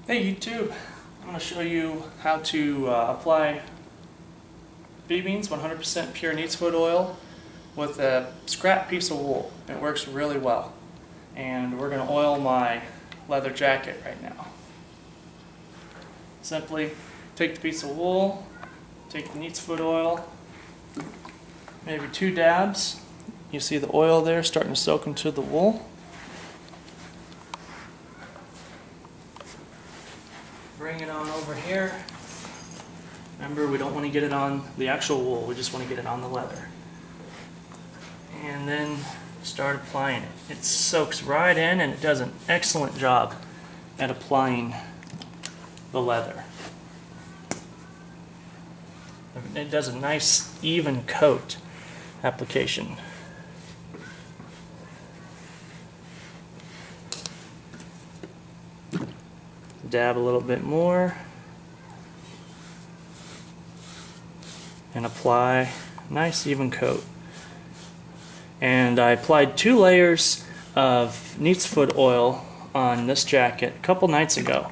Hey YouTube, I'm going to show you how to apply V-Beans 100% pure neatsfoot oil with a scrap piece of wool. It works really well. And we're going to oil my leather jacket right now. Simply take the piece of wool, take the neatsfoot oil, maybe 2 dabs. You see the oil there starting to soak into the wool. Bring it on over here. Remember, we don't want to get it on the actual wool, we just want to get it on the leather. And then start applying it. It soaks right in and it does an excellent job at applying the leather. It does a nice even coat application. Dab a little bit more and apply a nice even coat. And I applied 2 layers of neatsfoot oil on this jacket a couple nights ago,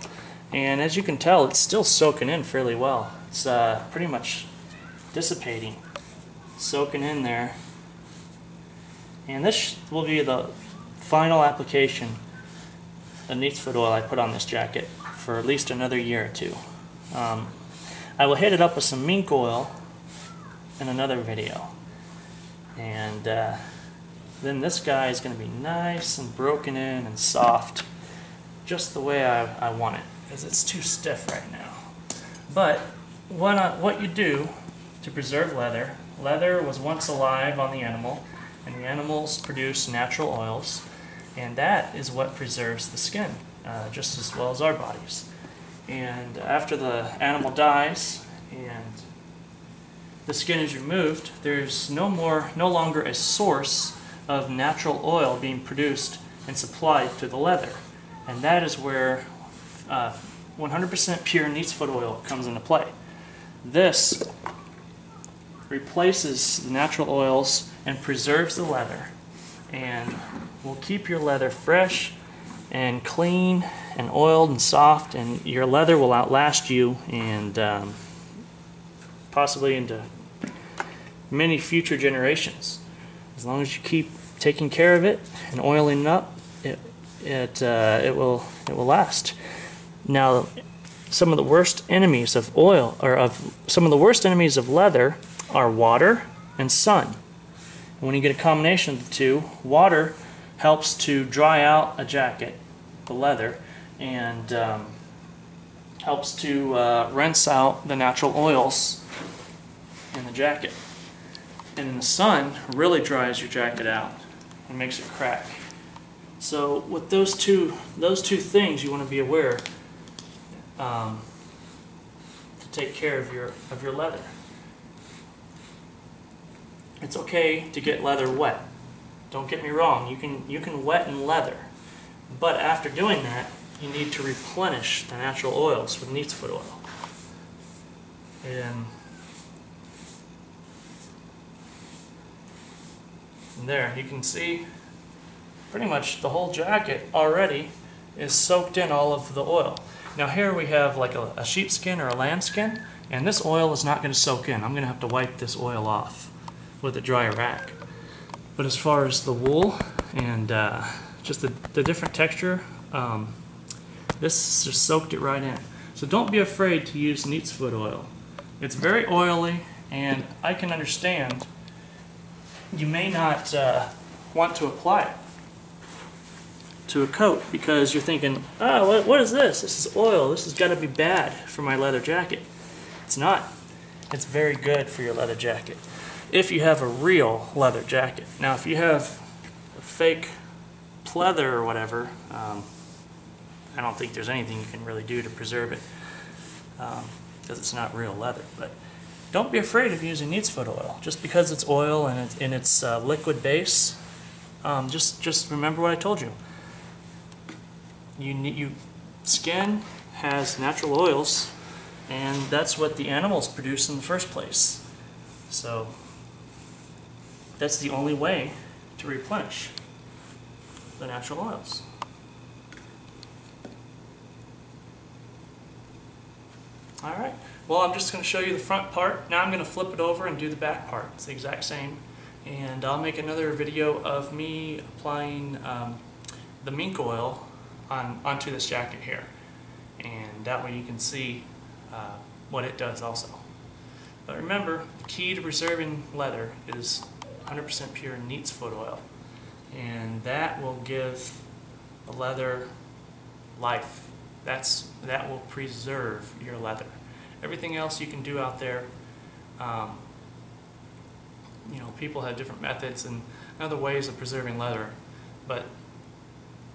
and as you can tell, it's still soaking in fairly well. It's pretty much dissipating, soaking in there. And this will be the final application of neatsfoot oil I put on this jacket for at least another year or 2. I will hit it up with some mink oil in another video, and then this guy is going to be nice and broken in and soft, just the way I want it, because it's too stiff right now. But what you do to preserve leather, leather was once alive on the animal, and the animals produce natural oils, and that is what preserves the skin, just as well as our bodies. And after the animal dies and the skin is removed, there's no longer a source of natural oil being produced and supplied to the leather. And that is where 100% pure neatsfoot oil comes into play. This replaces the natural oils and preserves the leather, and will keep your leather fresh and clean and oiled and soft, and your leather will outlast you and possibly into many future generations. As long as you keep taking care of it and oiling it up, it will last. Now, some of the worst enemies of oil, or some of the worst enemies of leather, are water and sun. And when you get a combination of the two, water helps to dry out a jacket, the leather, and helps to rinse out the natural oils in the jacket. And then the sun really dries your jacket out and makes it crack. So with those two things, you want to be aware to take care of your leather. It's okay to get leather wet. Don't get me wrong, you can wet in leather, but after doing that, you need to replenish the natural oils with neatsfoot oil. And there, you can see pretty much the whole jacket already is soaked in all of the oil. Now here we have like a sheepskin or a lambskin, and this oil is not going to soak in. I'm going to have to wipe this oil off with a dry rag. But as far as the wool and just the different texture, this just soaked it right in. So don't be afraid to use neatsfoot oil. It's very oily, and I can understand you may not want to apply it to a coat because you're thinking, oh, what is this? This is oil. This has got to be bad for my leather jacket. It's not. It's very good for your leather jacket if you have a real leather jacket. Now, if you have a fake pleather or whatever, I don't think there's anything you can really do to preserve it because it's not real leather. But don't be afraid of using neatsfoot oil. Just because it's oil and in its liquid base, just remember what I told you. Skin has natural oils, and that's what the animals produce in the first place. So that's the only way to replenish the natural oils. All right, well, I'm just going to show you the front part. Now I'm going to flip it over and do the back part. It's the exact same. And I'll make another video of me applying the mink oil onto this jacket here. And that way you can see what it does also. But remember, the key to preserving leather is 100% pure neat's foot oil. And that will give the leather life. That will preserve your leather. Everything else you can do out there, you know, people have different methods and other ways of preserving leather, but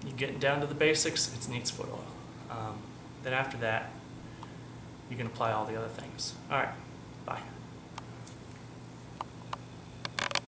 you get down to the basics, it's neat's foot oil. Then after that, you can apply all the other things. All right, bye.